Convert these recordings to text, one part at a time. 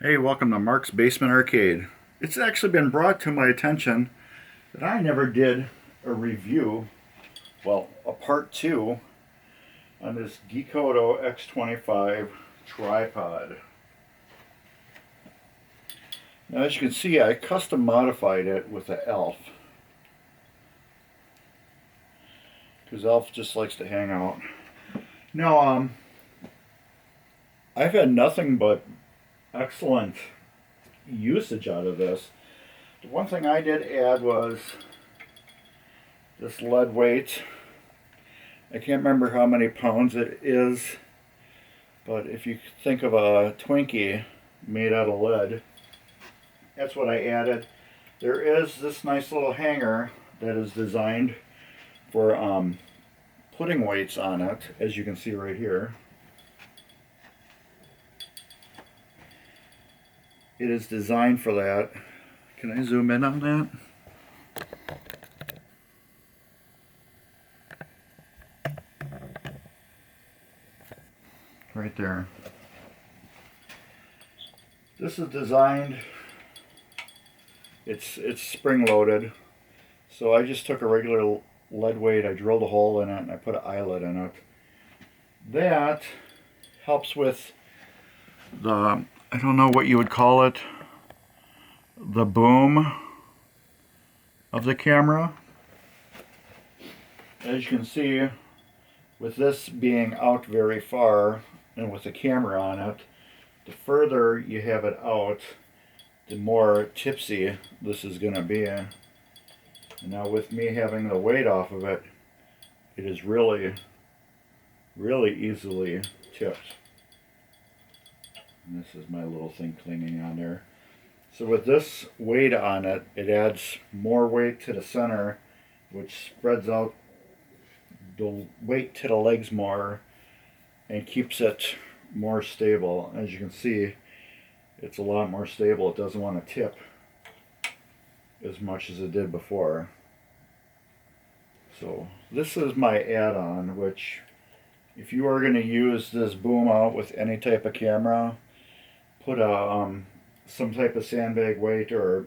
Hey, welcome to Mark's Basement Arcade. It's actually been brought to my attention that I never did a review, well, a part 2 on this Geekoto X25 tripod. Now, as you can see, I custom modified it with the elf, because elf just likes to hang out. Now, I've had nothing but excellent usage out of this. The one thing I did add was this lead weight. I can't remember how many pounds it is, but if you think of a Twinkie made out of lead, that's what I added. There is this nice little hanger that is designed for putting weights on it, as you can see right here. It is designed for that. Can I zoom in on that? Right there. This is designed, it's spring loaded. So I just took a regular lead weight, I drilled a hole in it, and I put an eyelet in it. That helps with the, I don't know what you would call it, the boom of the camera. As you can see, with this being out very far and with the camera on it, the further you have it out, the more tipsy this is going to be. And now with me having the weight off of it, it is really easily tipped. And this is my little thing cleaning on there. So with this weight on it, it adds more weight to the center, which spreads out the weight to the legs more and keeps it more stable. As you can see, it's a lot more stable. It doesn't want to tip as much as it did before. So this is my add-on, which if you are going to use this boom out with any type of camera, put a some type of sandbag weight or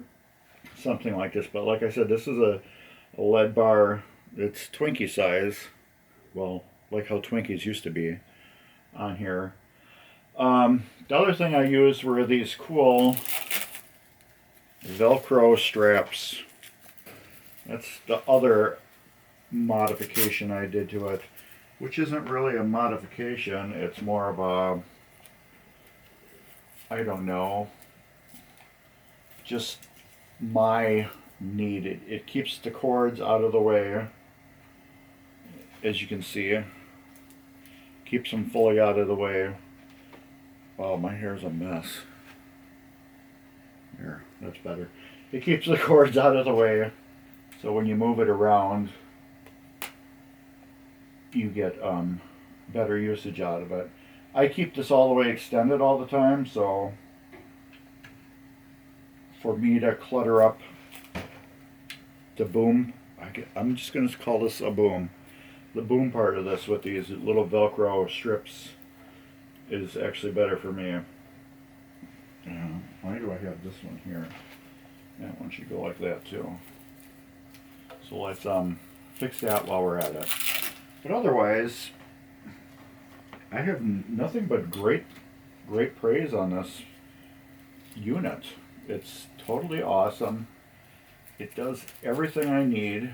something like this. But like I said, this is a lead bar. It's Twinkie size. Well, like how Twinkies used to be on here. The other thing I used were these cool Velcro straps. That's the other modification I did to it, which isn't really a modification. It's more of a, I don't know, just my need. It keeps the cords out of the way, as you can see. Keeps them fully out of the way. Oh, my hair's a mess. There, that's better. It keeps the cords out of the way, so when you move it around, you get better usage out of it. I keep this all the way extended all the time, so for me to clutter up the boom, I'm just going to call this a boom. The boom part of this with these little Velcro strips is actually better for me. Why do I have this one here? That one should go like that too. So let's fix that while we're at it. But otherwise, I have nothing but great praise on this unit. It's totally awesome. It does everything I need.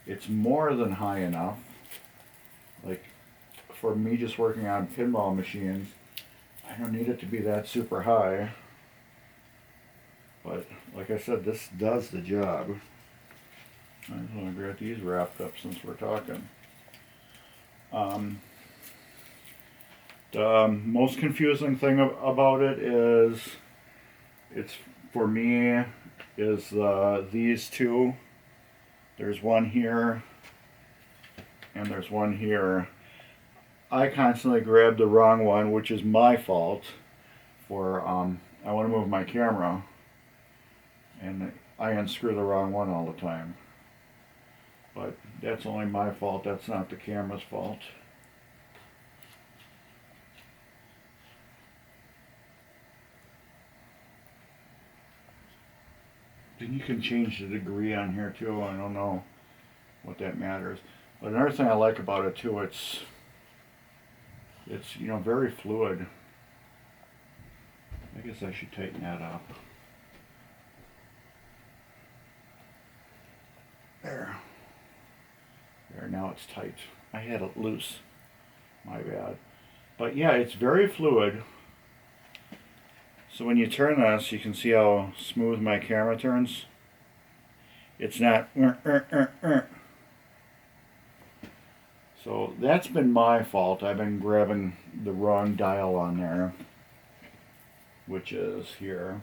It's more than high enough. Like, for me just working on pinball machines, I don't need it to be that super high. But, like I said, this does the job. I just want to get these wrapped up since we're talking. The most confusing thing about it is, it's for me, is these two. There's one here, and there's one here. I constantly grab the wrong one, which is my fault. For I want to move my camera, and I unscrew the wrong one all the time. But that's only my fault. That's not the camera's fault. And you can change the degree on here too. I don't know what that matters. But another thing I like about it too, it's you know, very fluid. I guess I should tighten that up. There. There, now it's tight. I had it loose. My bad. But yeah, it's very fluid. So when you turn this, you can see how smooth my camera turns. It's not. So that's been my fault. I've been grabbing the wrong dial on there, which is here.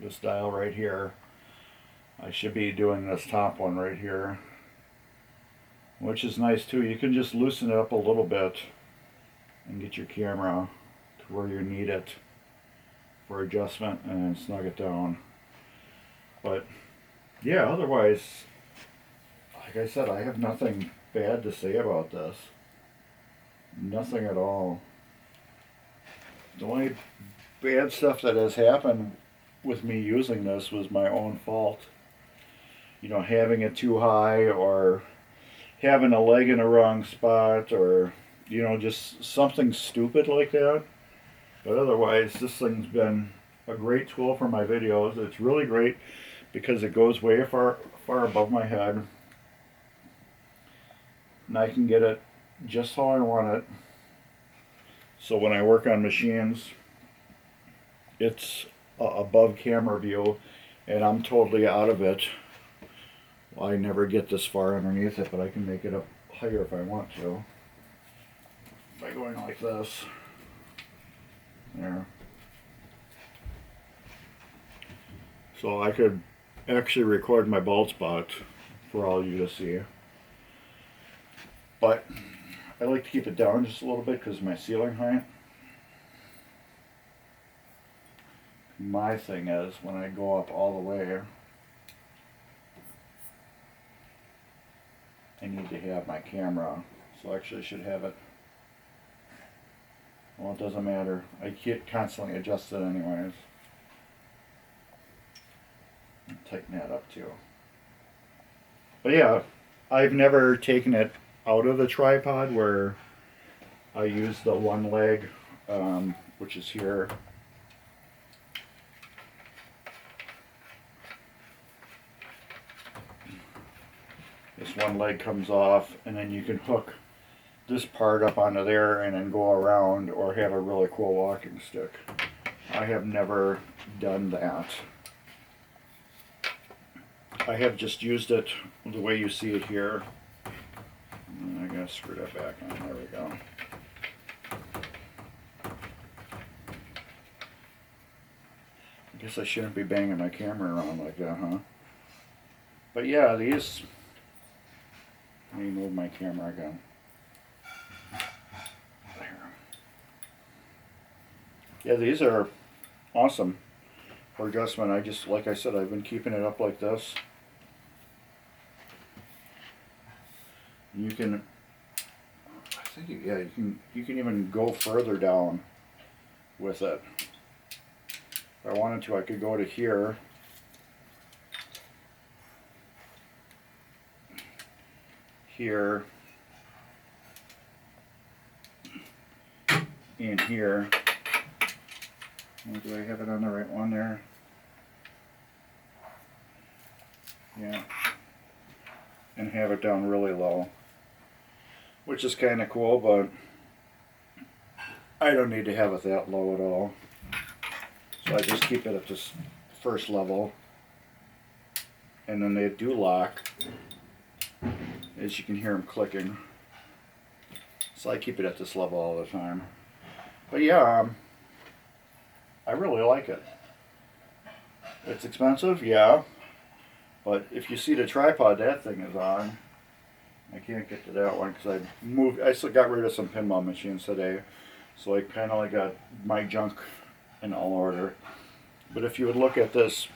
This dial right here. I should be doing this top one right here, which is nice too. You can just loosen it up a little bit and get your camera to where you need it for adjustment and snug it down. But yeah, otherwise, like I said, I have nothing bad to say about this. Nothing at all. The only bad stuff that has happened with me using this was my own fault. You know, having it too high, or having a leg in the wrong spot, or, you know, just something stupid like that. But otherwise, this thing's been a great tool for my videos. It's really great because it goes way far above my head. And I can get it just how I want it. So when I work on machines, it's above camera view, and I'm totally out of it. Well, I never get this far underneath it, but I can make it up higher if I want to. By going like this. There. So I could actually record my bald spot for all you to see. But I like to keep it down just a little bit because of my ceiling height. My thing is, when I go up all the way, I need to have my camera, so actually I should have it. Well, it doesn't matter. I can't constantly adjust it anyways. Tighten that up too. But yeah, I've never taken it out of the tripod where I use the one leg, which is here. This one leg comes off, and then you can hook this part up onto there and then go around, or have a really cool walking stick. I have never done that. I have just used it the way you see it here. And I gotta screw that back on. There we go. I guess I shouldn't be banging my camera around like that, huh? But yeah, these... Let me move my camera again. There. Yeah, these are awesome for adjustment. I just, like I said, I've been keeping it up like this. You can, I think, yeah, you can even go further down with it. If I wanted to, I could go to here. Here. And here. Do I have it on the right one there? Yeah. And have it down really low. Which is kind of cool, but I don't need to have it that low at all. So I just keep it at this first level. And then they do lock. As you can hear them clicking. So I keep it at this level all the time. But yeah, I really like it. It's expensive, yeah. But if you see the tripod that thing is on, I can't get to that one because I still got rid of some pinball machines today. So I kind of like got my junk in all order. But if you would look at this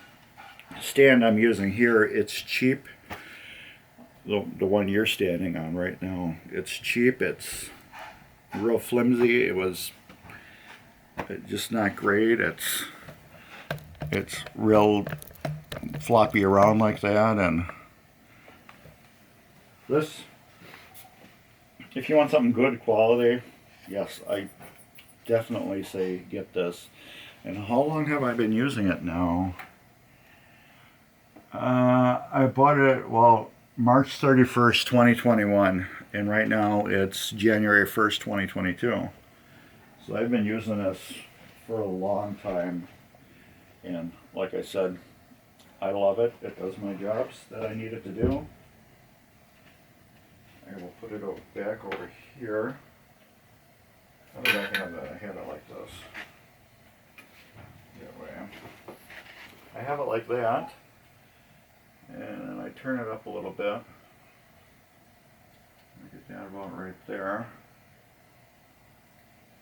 stand I'm using here, it's cheap. The one you're standing on right now, it's cheap. It's real flimsy. It was just not great. it's real floppy around like that. And this, if you want something good quality, yes, I definitely say get this. And how long have I been using it now? I bought it, well, March 31st, 2021, and right now it's January 1st, 2022. So I've been using this for a long time, and like I said, I love it. It does my jobs that I need it to do. I will put it back over here. How did I have that? I had it like this. That way. I have it like that. And then I turn it up a little bit. Get that about right there.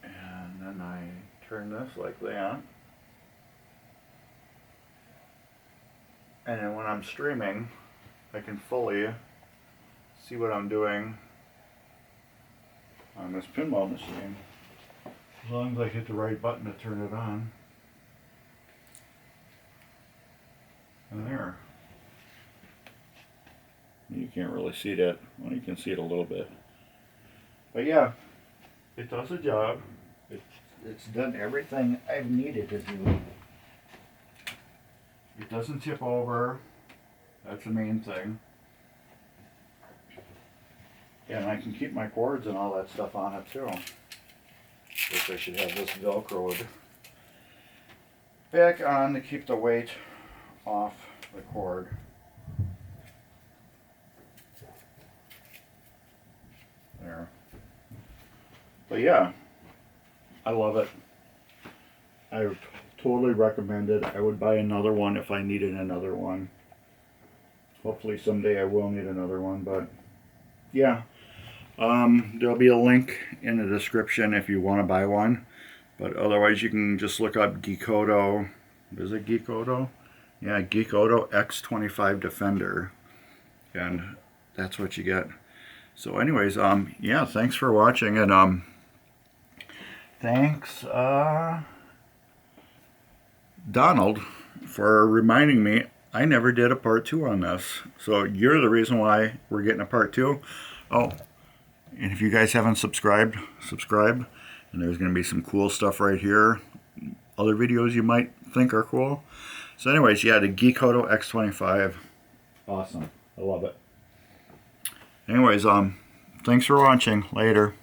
And then I turn this like that. And then when I'm streaming, I can fully see what I'm doing on this pinball machine. As long as I hit the right button to turn it on. And there. You can't really see that. Well, you can see it a little bit. But yeah, it does the job. It's done everything I've needed to do. It doesn't tip over. That's the main thing. And I can keep my cords and all that stuff on it too. Guess I should have this Velcroed back on to keep the weight off the cord. There. But yeah, I love it. I would totally recommend it. I would buy another one if I needed another one. Hopefully someday I will need another one, but yeah. There'll be a link in the description if you want to buy one. But otherwise you can just look up Geekoto. Is it Geekoto? Yeah, Geekoto X25 Defender. And that's what you get. So anyways, yeah, thanks for watching, and thanks Donald for reminding me I never did a part 2 on this. So you're the reason why we're getting a part 2. Oh, and if you guys haven't subscribed, subscribe. And there's going to be some cool stuff right here. Other videos you might think are cool. So anyways, yeah, the Geekoto X25. Awesome. I love it. Anyways, thanks for watching. Later.